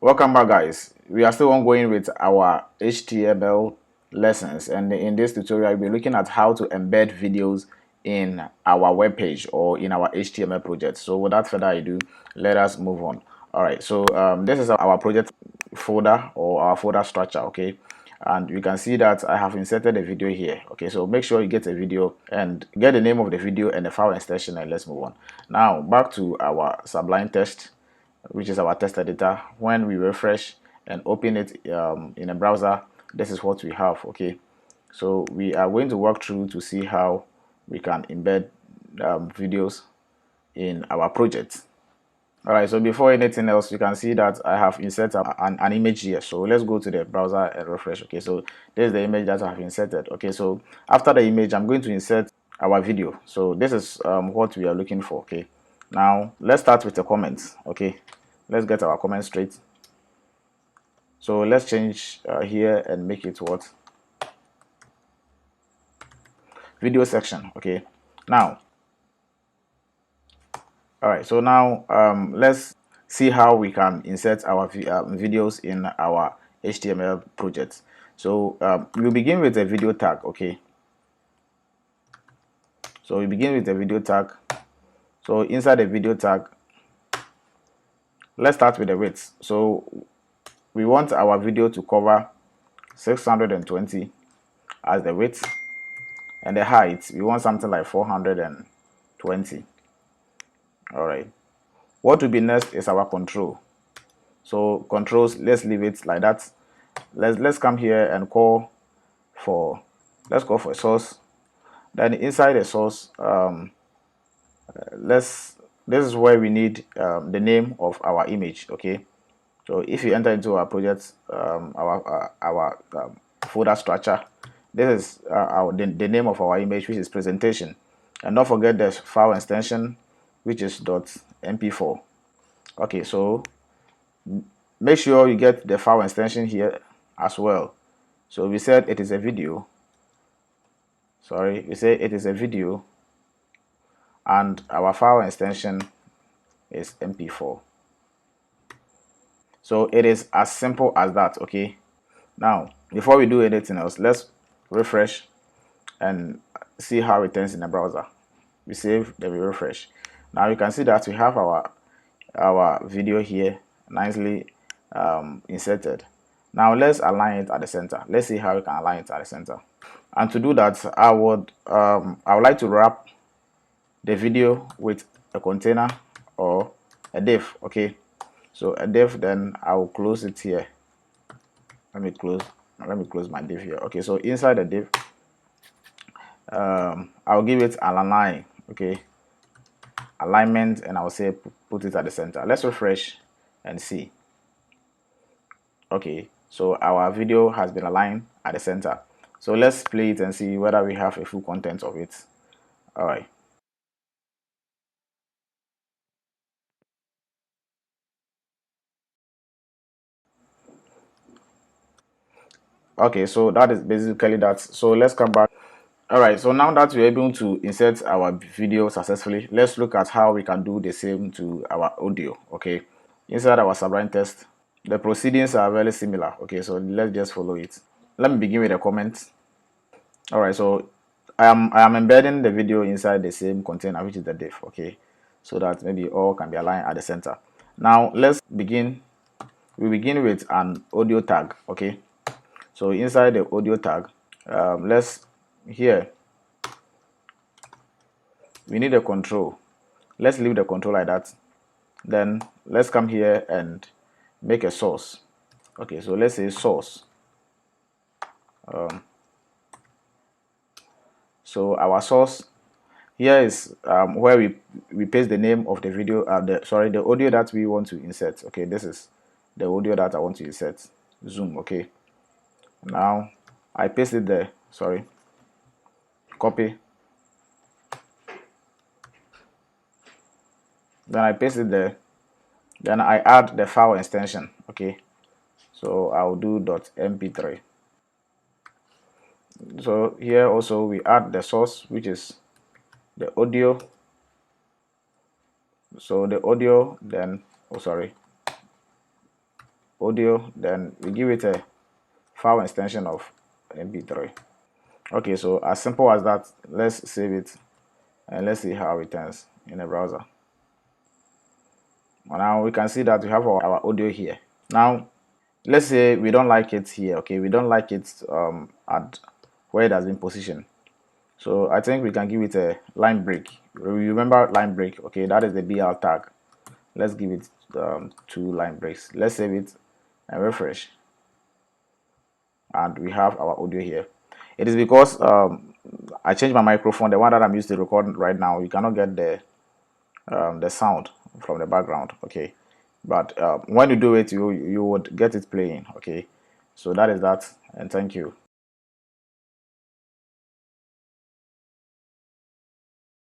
Welcome back, guys. We are still ongoing with our HTML lessons, and in this tutorial we'll be looking at how to embed videos in our web page or in our HTML project. So without further ado, let us move on. All right, so this is our project folder or our folder structure, okay, and you can see that I have inserted a video here. Okay, so make sure you get a video and get the name of the video and the file extension, and let's move on. Now back to our Sublime text, which is our text editor. When we refresh and open it in a browser, this is what we have. Okay, so we are going to walk through to see how we can embed videos in our project. All right, so before anything else, you can see that I have inserted an image here. So let's go to the browser and refresh. Okay, so there's the image that I have inserted. Okay, so after the image, I'm going to insert our video. So this is what we are looking for. Okay, now let's start with the comments. Okay, let's get our comment straight. So let's change here and make it what? Video section. Okay, now, all right, so now let's see how we can insert our videos in our HTML project. So we'll begin with a video tag. Okay, so we begin with a video tag. So inside the video tag, let's start with the width. So we want our video to cover 620 as the width, and the height we want something like 420. All right, what will be next is our control. So controls, let's leave it like that. Let's come here and call for a source. Then inside the source, this is where we need the name of our image. Okay, so if you enter into our project, our folder structure, this is the name of our image, which is presentation, and don't forget the file extension, which is .mp4. Okay, so make sure you get the file extension here as well. So we said it is a video. Sorry, we say it is a video, and our file extension is mp4. So it is as simple as that. Okay, now before we do anything else, let's refresh and see how it turns in the browser. We save, then we refresh. Now you can see that we have our video here nicely inserted. Now let's align it at the center. Let's see how we can align it at the center. And to do that, I would like to wrap the video with a container or a div. Okay, so a div, then I will close it here. Let me close my div here. Okay, so inside the div, I'll give it an align. Okay, alignment, and I'll say put it at the center. Let's refresh and see. Okay, so our video has been aligned at the center. So let's play it and see whether we have a full content of it. All right. Okay, so that is basically that. So let's come back. All right, so now that we're able to insert our video successfully, let's look at how we can do the same to our audio. Okay, inside our Sublime text, the proceedings are very similar. Okay, so let's just follow it. Let me begin with a comment. All right, so I am embedding the video inside the same container, which is the div. Okay, so that maybe all can be aligned at the center. Now let's begin. We begin with an audio tag. Okay, so inside the audio tag, here we need a control. Let's leave the control like that. Then let's come here and make a source. Okay, so let's say source. So our source here is where we paste the name of the video, the audio that we want to insert. Okay, this is the audio that I want to insert. Zoom. Okay, now I paste it there. Sorry, copy, then I paste it there, then I add the file extension. Okay, so I'll do .mp3. So here also we add the source, which is the audio. So the audio, then audio, then we give it a file extension of mp3. Okay, so as simple as that. Let's save it and let's see how it turns in a browser. Now we can see that we have our audio here. Now let's say we don't like it here. Okay, we don't like it at where it has been positioned. So I think we can give it a line break. Remember line break? Okay, that is the BL tag. Let's give it 2 line breaks. Let's save it and refresh, and we have our audio here. It is because I changed my microphone, the one that I'm used to record right now. You cannot get the sound from the background. Okay, but when you do it, you would get it playing. Okay, so that is that, and thank you.